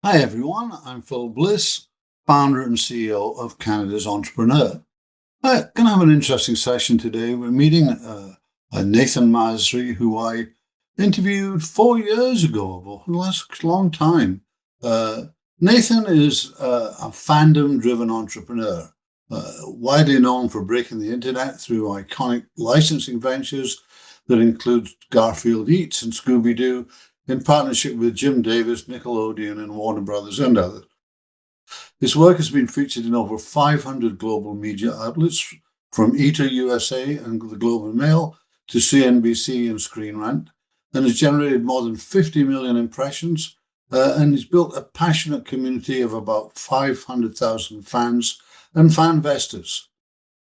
Hi everyone, I'm Phil Bliss, founder and CEO of Canada's Entrepreneur. I'm going to have an interesting session today. We're meeting Nathen Mazri, who I interviewed 4 years ago, the last long time. Uh, Nathen is a fandom-driven entrepreneur, widely known for breaking the internet through iconic licensing ventures that include Garfield Eats and Scooby-Doo in partnership with Jim Davis, Nickelodeon, and Warner Brothers, and others. His work has been featured in over 500 global media outlets, from Eater USA and the Globe and Mail to CNBC and Screen Rant, and has generated more than 50 million impressions. And he's built a passionate community of about 500,000 fans and fanvestors.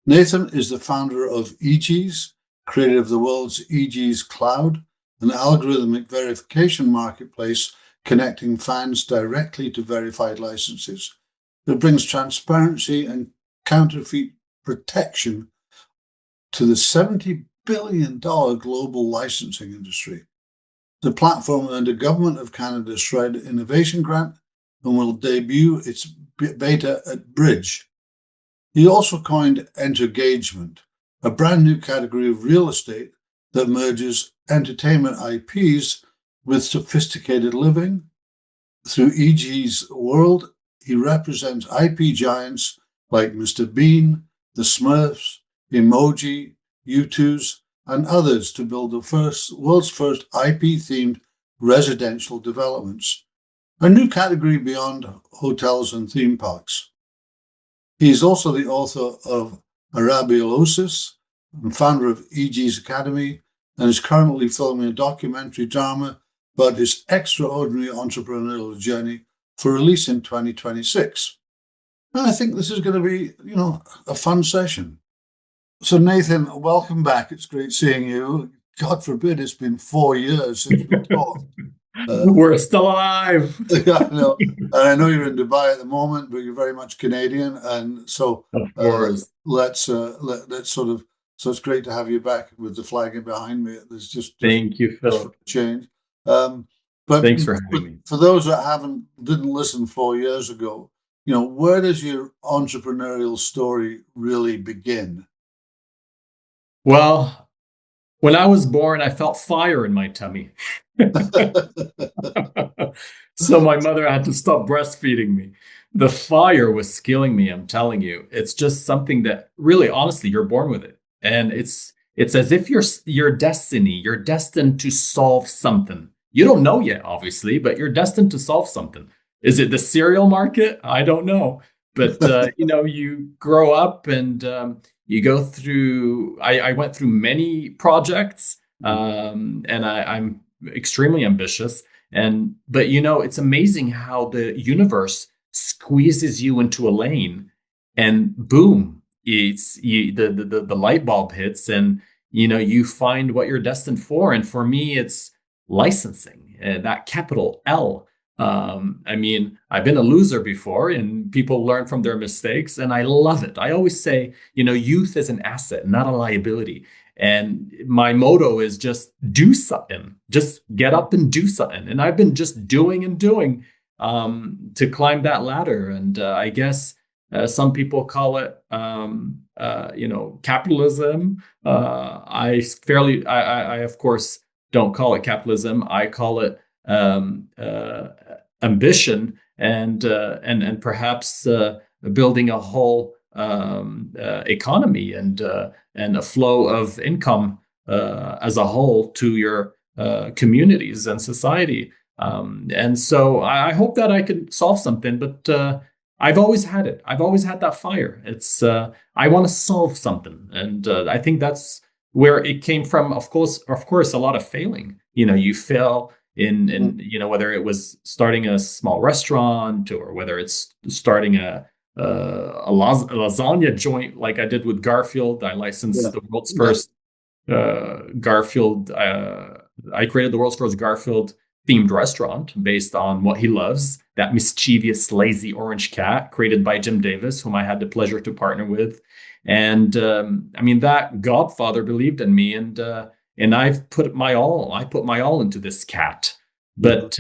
Nathen is the founder of EGEEZ, creator of the world's EGEEZ Cloud, an algorithmic verification marketplace connecting fans directly to verified licenses that brings transparency and counterfeit protection to the $70 billion global licensing industry. The platform earned a Government of Canada SHRED Innovation Grant and will debut its beta at Bridge. He also coined Entergagement, a brand new category of real estate that merges entertainment IPs with sophisticated living. Through EG's world, he represents IP giants like Mr. Bean, the Smurfs, Emoji, U2s, and others to build the world's first IP-themed residential developments, a new category beyond hotels and theme parks. He is also the author of Arabiolosis and founder of EGEEZ Academy, and is currently filming a documentary drama about his extraordinary entrepreneurial journey for release in 2026. And I think this is going to be, a fun session. So Nathen, welcome back. It's great seeing you. God forbid it's been 4 years since we talked. We're still alive. I know, and I know you're in Dubai at the moment, but you're very much Canadian, and so Of uh, course. let's sort of. So it's great to have you back with the flag behind me. There's just Thank you, for Phil. a change. Um, but Thanks for having me. for those that didn't listen 4 years ago, where does your entrepreneurial story really begin? Well, when I was born, I felt fire in my tummy. So my mother had to stop breastfeeding me. The fire was killing me, I'm telling you. It's just something that really, honestly, you're born with it. And it's as if your destiny, you're destined to solve something. You don't know yet, obviously, but you're destined to solve something. Is it the cereal market? I don't know. But you grow up and you go through. I went through many projects, and I'm extremely ambitious. But it's amazing how the universe squeezes you into a lane, and boom, the light bulb hits, and you find what you're destined for. And for me, it's licensing, that capital L. I mean, I've been a loser before, and people learn from their mistakes, and I love it. I always say, youth is an asset, not a liability. And my motto is just do something, just get up and do something. And I've been just doing and doing to climb that ladder. And I guess some people call it, capitalism. I of course, don't call it capitalism. I call it ambition and perhaps building a whole economy and a flow of income as a whole to your communities and society. And so I hope that I could solve something, but I've always had it. I've always had that fire. I want to solve something, and I think that's where it came from. Of course, a lot of failing. You fail in whether it was starting a small restaurant or whether it's starting a lasagna joint like I did with Garfield. I licensed Yeah, the world's yeah, first Garfield. I created the world's first Garfield themed restaurant based on what he loves, that mischievous, lazy orange cat created by Jim Davis, whom I had the pleasure to partner with. And I mean, that Godfather believed in me, and I've put my all. I put my all into this cat. But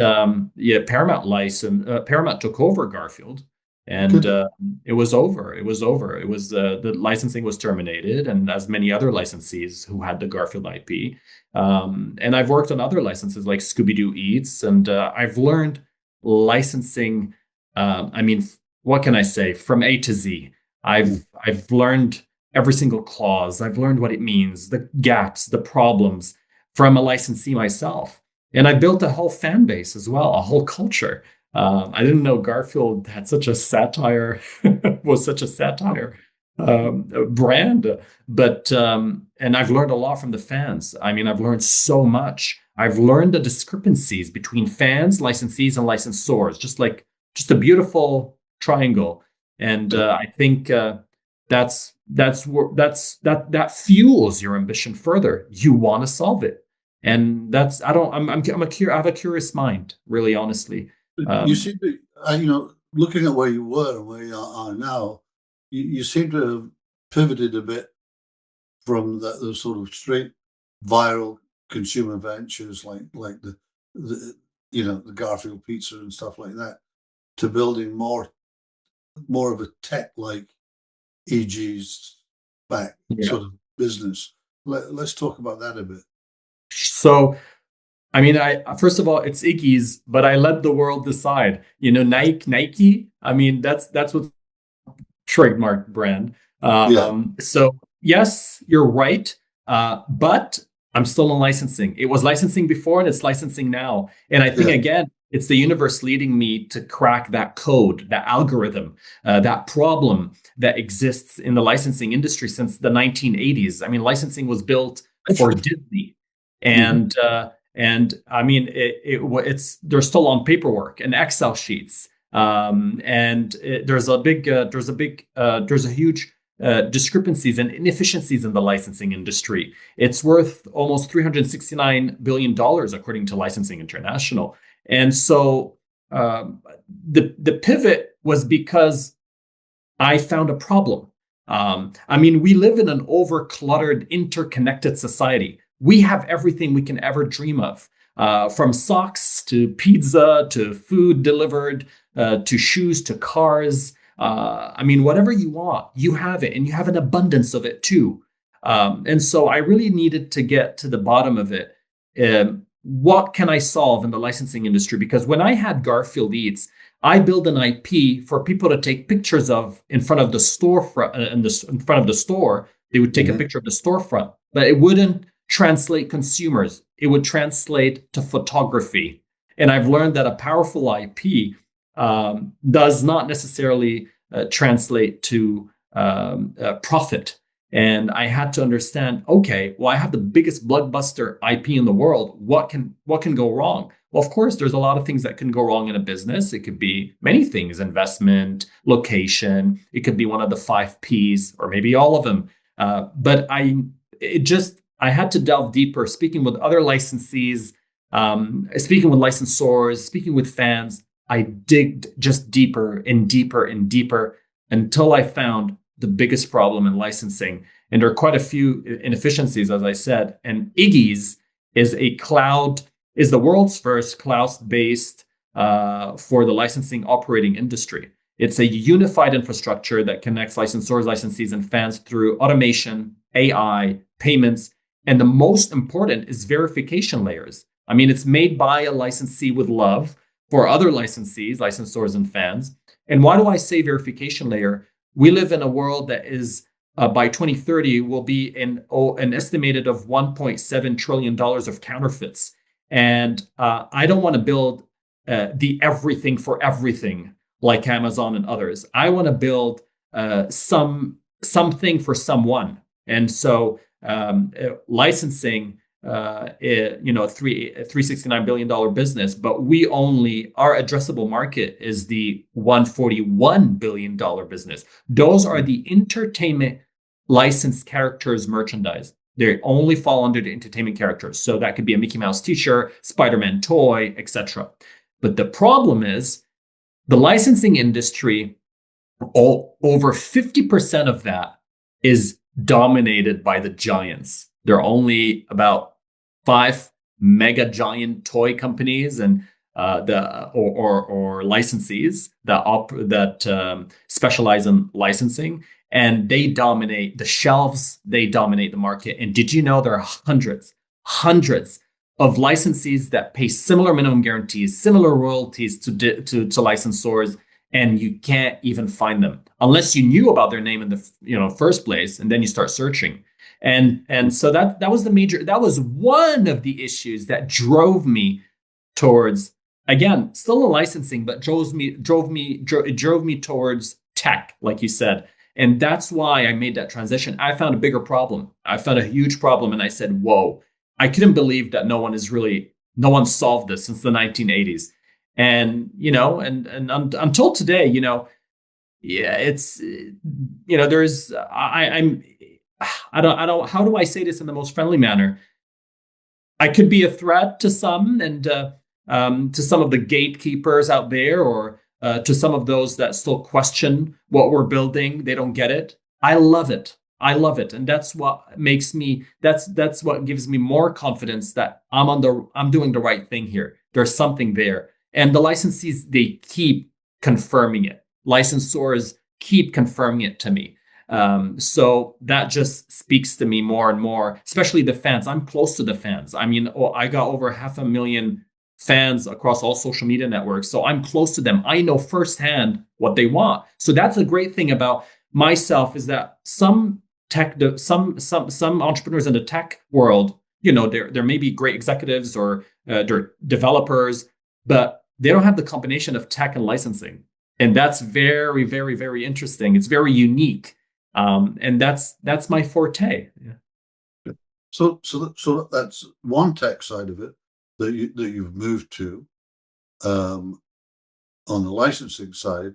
yeah, Paramount took over Garfield, and Did it? it was over. It was over. It was the licensing was terminated, and as many other licensees who had the Garfield IP. And I've worked on other licenses like Scooby-Doo Eats, and I've learned licensing. I mean, what can I say? From A to Z. Mm. I've learned every single clause. I've learned what it means, the gaps, the problems from a licensee myself. And I built a whole fan base as well, a whole culture. I didn't know Garfield had such a satire, was such a satire brand. But and I've learned a lot from the fans. I mean, I've learned so much. I've learned the discrepancies between fans, licensees, and licensors, just a beautiful triangle. And I think that fuels your ambition further. You want to solve it, and that's I don't I have a curious mind, really, honestly. You seem to, looking at where you were and where you are now, you seem to have pivoted a bit from those sort of straight viral consumer ventures like the the Garfield pizza and stuff like that to building more of a tech like EGEEZ back Yeah. sort of business. Let's talk about that a bit. So I mean, I first of all, it's Iggy's, but I let the world decide. Nike. I mean, that's what trademark brand. Yeah, So yes, you're right. But I'm still in licensing. It was licensing before and it's licensing now. And I think yeah, again, it's the universe leading me to crack that code, that algorithm, that problem that exists in the licensing industry since the 1980s. I mean, licensing was built for Disney, mhm, and I mean, it's they're still on paperwork and Excel sheets. And there's a huge discrepancies and inefficiencies in the licensing industry. It's worth almost $369 billion according to Licensing International. And so the pivot was because I found a problem. I mean, we live in an over-cluttered, interconnected society. We have everything we can ever dream of, from socks to pizza to food delivered to shoes to cars. I mean, whatever you want, you have it, and you have an abundance of it too. And so I really needed to get to the bottom of it. What can I solve in the licensing industry? Because when I had Garfield Eats, I build an IP for people to take pictures of in front of the storefront, in front of the store. They would take a mhm. picture of the storefront, but it wouldn't translate consumers. It would translate to photography. And I've learned that a powerful IP does not necessarily translate to profit. And I had to understand, okay, well, I have the biggest blockbuster IP in the world. What can go wrong? Well, of course, there's a lot of things that can go wrong in a business. It could be many things: investment, location. It could be one of the five P's, or maybe all of them. But I had to delve deeper, speaking with other licensees, speaking with licensors, speaking with fans. I digged just deeper and deeper and deeper until I found the biggest problem in licensing. And there are quite a few inefficiencies, as I said. And EGEEZ is the world's first cloud-based for the licensing operating industry. It's a unified infrastructure that connects licensors, licensees, and fans through automation, AI, payments, and the most important is verification layers. I mean, it's made by a licensee with love for other licensees, licensors, and fans. And why do I say verification layer? We live in a world that is by 2030 will be an estimated of $1.7 trillion of counterfeits. And I don't want to build the everything for everything like Amazon and others. I want to build something for someone. And so licensing, $369 billion business, but our addressable market is the $141 billion business. Those are the entertainment licensed characters merchandise. They only fall under the entertainment characters. So that could be a Mickey Mouse t-shirt, Spider-Man toy, etc. But the problem is the licensing industry, over 50% of that is dominated by the giants. There are only about five mega giant toy companies and or licensees that specialize in licensing, and they dominate the shelves. They dominate the market. And did you know there are hundreds of licensees that pay similar minimum guarantees, similar royalties to licensors, and you can't even find them unless you knew about their name in the first place, and then you start searching. And so that was one of the issues that drove me towards, again, still in licensing, but it drove me towards tech, like you said. And that's why I made that transition. I found a bigger problem. I found a huge problem, and I said, "Whoa!" I couldn't believe that no one solved this since the 1980s. And until today, yeah, it's there's I don't how do I say this in the most friendly manner? I could be a threat to some, and to some of the gatekeepers out there, or to some of those that still question what we're building. They don't get it. I love it. And that's what makes me, that's what gives me more confidence that I'm doing the right thing here. There's something there. And the licensees, they keep confirming it. Licensors keep confirming it to me. So that just speaks to me more and more, especially the fans. I'm close to the fans. I mean, I got over 500,000 fans across all social media networks. So I'm close to them. I know firsthand what they want. So that's a great thing about myself, is that some entrepreneurs in the tech world, there may be great executives, or they're developers, but they don't have the combination of tech and licensing. And that's very, very, very interesting. It's very unique. And that's my forte. Yeah. So that's one tech side of it that you've moved to, on the licensing side.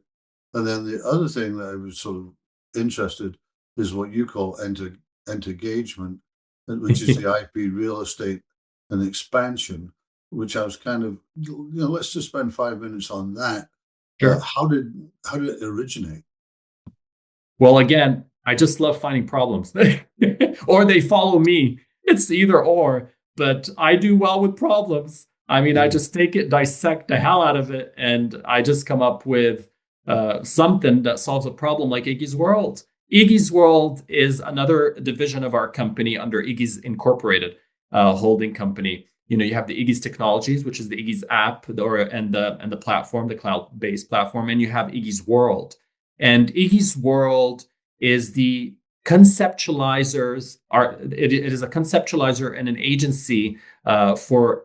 And then the other thing that I was sort of interested is what you call engagement, which is the IP real estate and expansion, which I was kind of, let's just spend 5 minutes on that. Sure. How did it originate? Well, again, I just love finding problems or they follow me. It's either or, but I do well with problems. I mean, I just dissect the hell out of it, and I just come up with something that solves a problem, like EGEEZ World. EGEEZ World is another division of our company under EGEEZ Incorporated holding company. You have the EGEEZ Technologies, which is the EGEEZ app, and the platform, the cloud-based platform, and you have EGEEZ World. And EGEEZ World is the conceptualizers. It is a conceptualizer and an agency for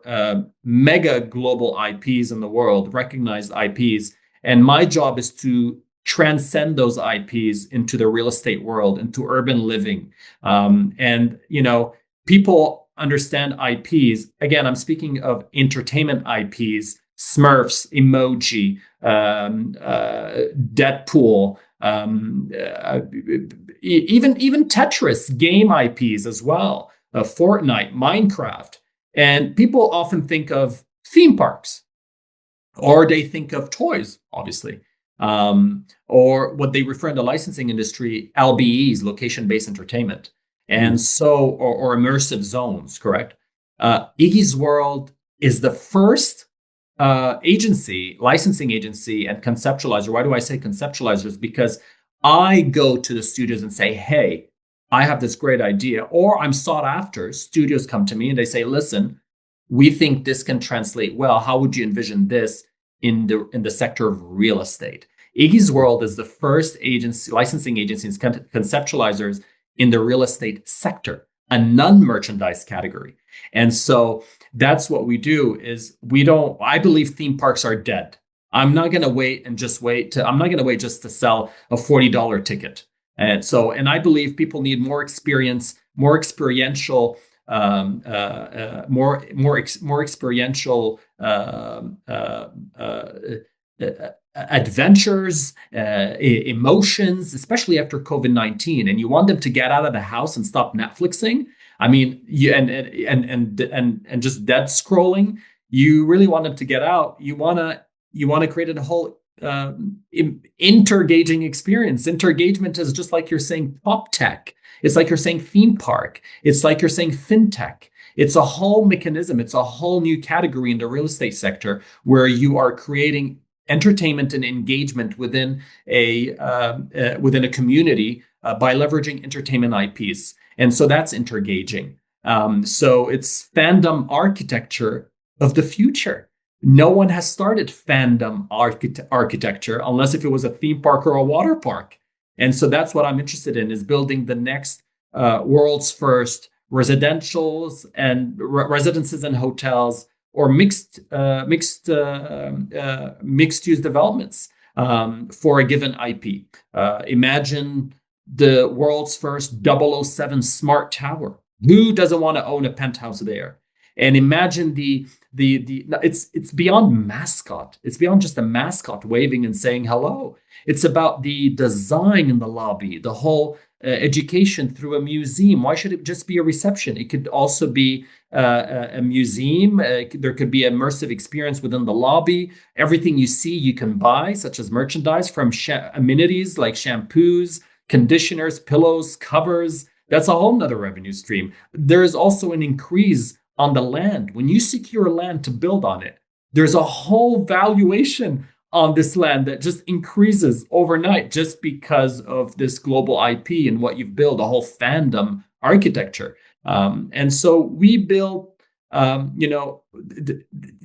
mega global IPs in the world, recognized IPs. And my job is to transcend those IPs into the real estate world, into urban living. And people understand IPs. Again, I'm speaking of entertainment IPs, Smurfs, Emoji, Deadpool, even Tetris game IPs as well, Fortnite, Minecraft. And people often think of theme parks, or they think of toys, obviously, or what they refer in the licensing industry, LBEs, location-based entertainment. And so, or immersive zones, correct? EGEEZ World is the first licensing agency and conceptualizer. Why do I say conceptualizers? Because I go to the studios and say, hey, I have this great idea, or I'm sought after. Studios come to me and they say, listen, we think this can translate well. How would you envision this in the sector of real estate? EGEEZ World is the first licensing agency and conceptualizers in the real estate sector, a non-merchandise category. And so that's what we do. I believe theme parks are dead. I'm not going to wait just to sell a $40 ticket. And I believe people need more experience, more experiential, more experiential adventures, emotions, especially after COVID-19, and you want them to get out of the house and stop Netflixing. I mean, and just dead scrolling. You really want them to get out. You want to create a whole intergaging experience. Intergagement is just like you're saying pop tech. It's like you're saying theme park. It's like you're saying fintech. It's a whole mechanism. It's a whole new category in the real estate sector where you are creating entertainment and engagement within a community by leveraging entertainment IPs. And so that's intergaging. So it's fandom architecture of the future. No one has started fandom architecture unless if it was a theme park or a water park. And so that's what I'm interested in, is building the next world's first residentials and residences and hotels, or mixed use developments for a given IP. Imagine the world's first 007 smart tower. Who doesn't want to own a penthouse there? And imagine it's beyond mascot. It's beyond just a mascot waving and saying hello. It's about the design in the lobby, the whole education through a museum. Why should it just be a reception? It could also be a museum. There could be immersive experience within the lobby. Everything you see, you can buy, such as merchandise, from amenities like shampoos, conditioners, pillows, covers. That's a whole nother revenue stream. There is also an increase on the land. When you secure land to build on it, there's a whole valuation on this land that just increases overnight just because of this global IP and what you've built, a whole fandom architecture. And so we build,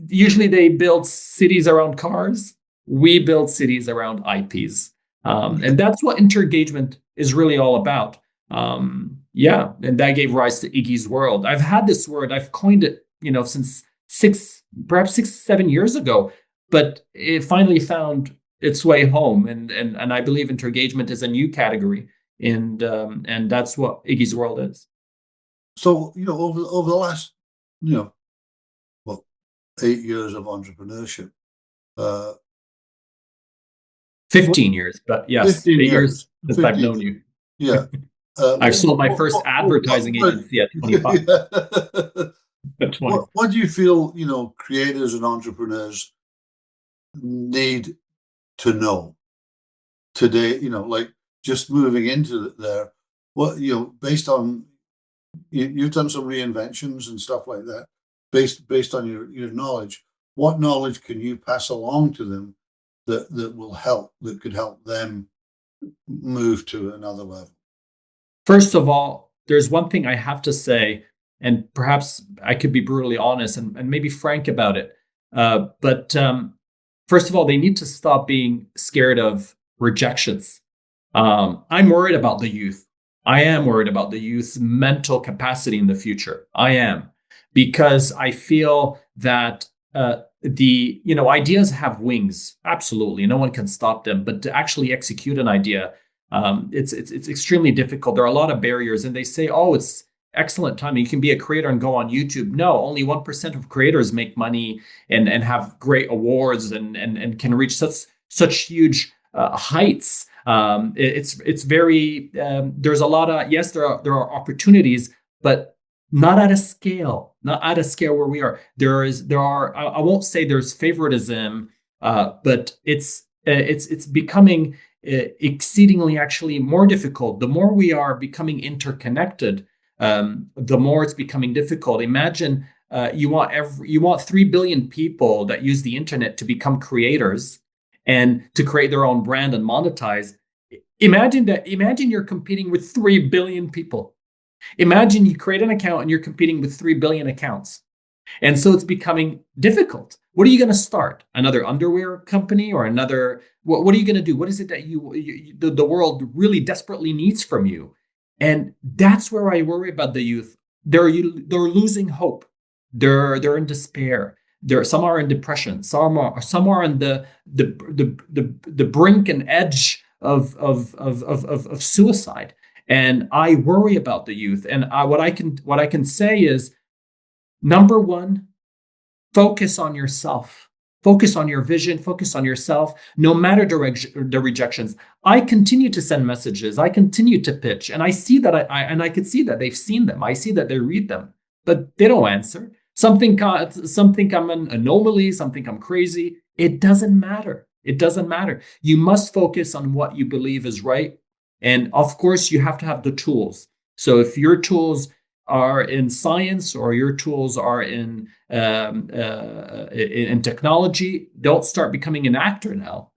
usually they build cities around cars. We build cities around IPs. And that's what interengagement is really all about. And that gave rise to EGEEZ World. I've had this word, I've coined it, since 7 years ago, but it finally found its way home. And I believe interengagement is a new category, and that's what EGEEZ World is. So, over the last, 8 years of entrepreneurship, 15 years, but yes, 8 years since I've known you. Yeah. I sold my first advertising agency at 25. What do you feel, creators and entrepreneurs need to know today, like just moving into there, what, based on, you've done some reinventions and stuff like that, based on your knowledge, what knowledge can you pass along to them that will help, that could help them move to another level? First of all, there's one thing I have to say, and perhaps I could be brutally honest and maybe frank about it. But first of all, they need to stop being scared of rejections. I'm worried about the youth. I am worried about the youth's mental capacity in the future. I am, because I feel that ideas have wings. Absolutely, no one can stop them. But to actually execute an idea, it's extremely difficult. There are a lot of barriers, and they say, "Oh, it's excellent timing. You can be a creator and go on YouTube." No, only 1% of creators make money and have great awards and can reach such huge heights. It's very there's a lot of, yes, there are opportunities, but not at a scale where we are. I won't say there's favoritism, but it's becoming exceedingly actually more difficult. The more we are becoming interconnected, the more it's becoming difficult. Imagine you want 3 billion people that use the internet to become creators and to create their own brand and monetize. Imagine you're competing with 3 billion people. Imagine you create an account and you're competing with 3 billion accounts. And so it's becoming difficult. What are you going to start? Another underwear company or another? What are you going to do? What is it that the world really desperately needs from you? And that's where I worry about the youth. They're losing hope. They're in despair. Some are in depression. Some are on the brink and edge of suicide. And I worry about the youth. And what I can say is, number one, focus on yourself. Focus on your vision. Focus on yourself, no matter the rejections. I continue to send messages. I continue to pitch, and I see that I could see that they've seen them. I see that they read them, but they don't answer. Some think I'm an anomaly. Some think I'm crazy. It doesn't matter. It doesn't matter. You must focus on what you believe is right. And of course, you have to have the tools. So if your tools are in science or your tools are in technology, don't start becoming an actor now.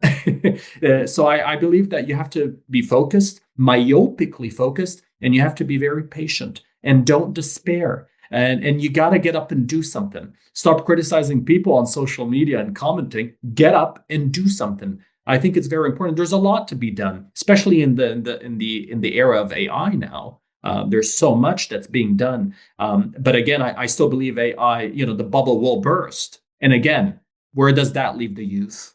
So I believe that you have to be focused, myopically focused, and you have to be very patient and don't despair. And you got to get up and do something. Stop criticizing people on social media and commenting. Get up and do something. I think it's very important. There's a lot to be done, especially in the era of AI now. There's so much that's being done. But again, I still believe AI, the bubble will burst. And again, where does that leave the youth?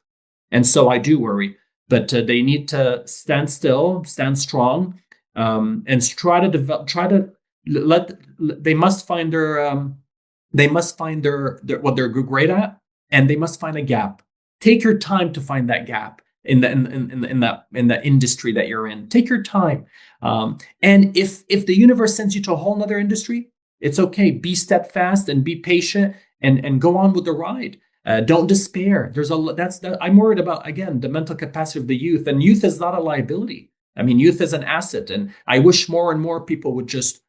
And so I do worry. But they need to stand still, stand strong, and try to develop. They must find their what they're great at, and they must find a gap. Take your time to find that gap in that industry that you're in. Take your time. And if the universe sends you to a whole nother industry, it's okay. Be steadfast and be patient and go on with the ride. Don't despair. I'm worried about, again, the mental capacity of the youth, and youth is not a liability. I mean, youth is an asset, and I wish more and more people would just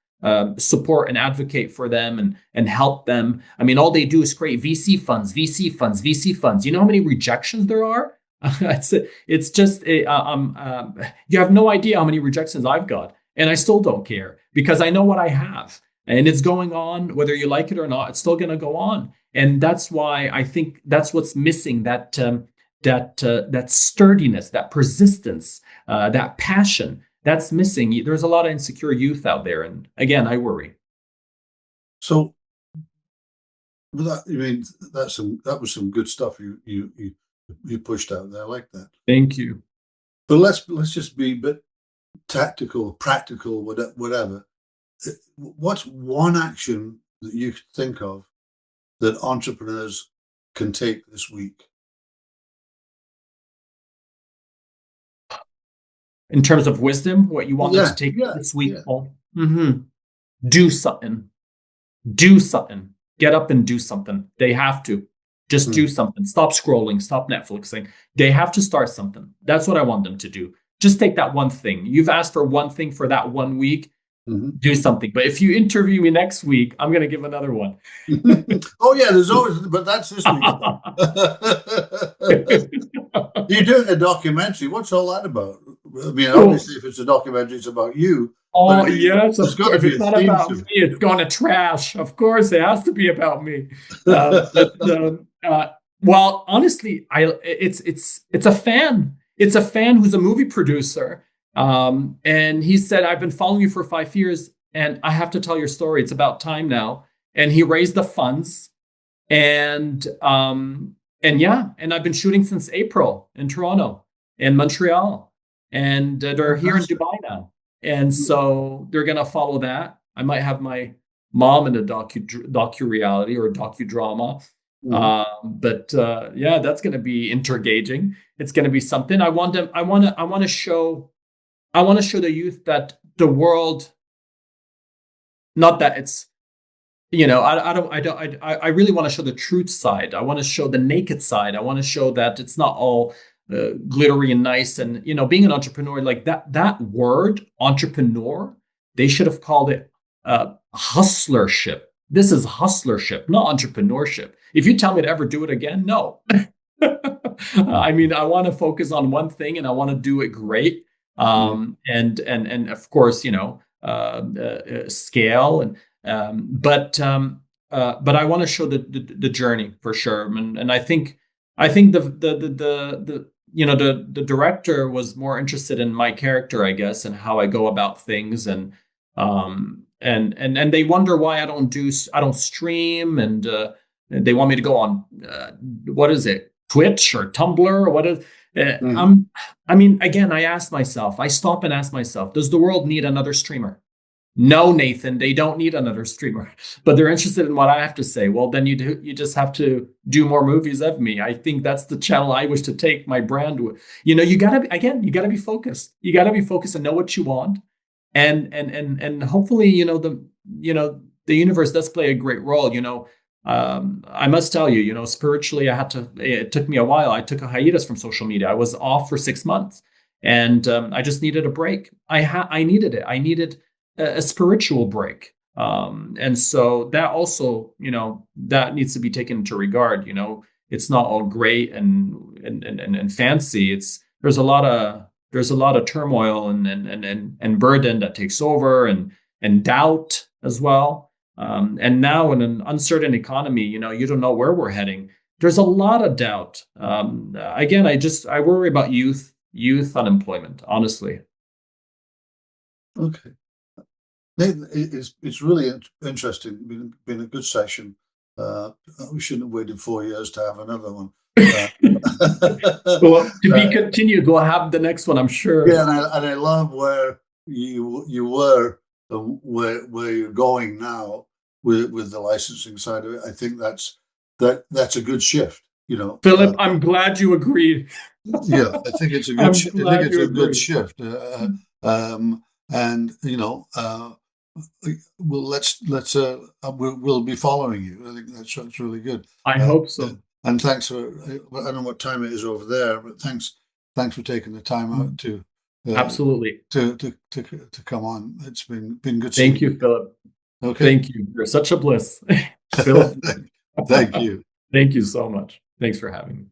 support and advocate for them and help them. I mean, all they do is create VC funds. You know how many rejections there are? It's just you have no idea how many rejections I've got, and I still don't care because I know what I have, and it's going on whether you like it or not. It's still going to go on, and that's why I think that's what's missing, that sturdiness, that persistence, that passion. That's missing. There's a lot of insecure youth out there, and again, I worry. So, that was some good stuff you pushed out there. I like that. Thank you. But let's just be a bit tactical, practical, whatever. What's one action that you think of that entrepreneurs can take this week? In terms of wisdom, what you want them to take this week, Paul? Mm-hmm. Do something. Do something. Get up and do something. They have to. Just do something. Stop scrolling. Stop Netflixing. They have to start something. That's what I want them to do. Just take that one thing. You've asked for one thing for that 1 week. Do something. But if you interview me next week, I'm going to give another one. Oh, yeah, there's always, but that's this week. You're doing a documentary. What's all that about? I mean, obviously, if it's a documentary, it's about you. Oh, yes. Of course. If it's not about me, it's going to trash. Of course, it has to be about me. Well, honestly, it's a fan. It's a fan who's a movie producer. And he said, I've been following you for 5 years and I have to tell your story. It's about time now. And he raised the funds and I've been shooting since April in Toronto and Montreal, and they're here in Dubai now. And so they're going to follow that. I might have my mom in a docu-reality or a docudrama. But that's going to be intergaging. It's going to be something. I want to show the youth that the world, not that it's, I really want to show the truth side. I want to show the naked side. I want to show that it's not all glittery and nice. And, being an entrepreneur, like that word entrepreneur, they should have called it hustlership. This is hustlership, not entrepreneurship. If you tell me to ever do it again, no. I mean, I want to focus on one thing and I want to do it great. And of course, scale but I want to show the journey for sure. And I think the director was more interested in my character, I guess, and how I go about things, and they wonder why I don't stream, and they want me to go on what is it, Twitch or Tumblr or what is. I mean, again, I stop and ask myself, does the world need another streamer? No, Nathan, they don't need another streamer, but they're interested in what I have to say. Well, then you just have to do more movies of me. I think that's the channel I wish to take my brand with. You gotta be focused. You gotta be focused and know what you want. And hopefully, the universe does play a great role. I must tell you, spiritually, it took me a while. I took a hiatus from social media. I was off for 6 months, and I just needed a break. I needed it. I needed a spiritual break. And so that also, that needs to be taken into regard. It's not all great and fancy. There's a lot of turmoil and burden that takes over, and doubt as well. And now in an uncertain economy, you don't know where we're heading. There's a lot of doubt. Again, I worry about youth unemployment, honestly. Okay. Nathan, it's really interesting. Been a good session. We shouldn't have waited 4 years to have another one. Well, to be continued, we'll have the next one, I'm sure. Yeah, and I love where you were, where you're going now with the licensing side of it. I think that's a good shift. Philip, I'm glad you agreed. Yeah, I think it's a good. I think it's a good shift. And we'll be following you. I think that's really good. I hope so. And thanks for, I don't know what time it is over there, but thanks for taking the time out to absolutely to come on. It's been good. Thank you, Philip. Okay. Thank you. You're such a bliss, Philip. Thank you. Thank you so much. Thanks for having me.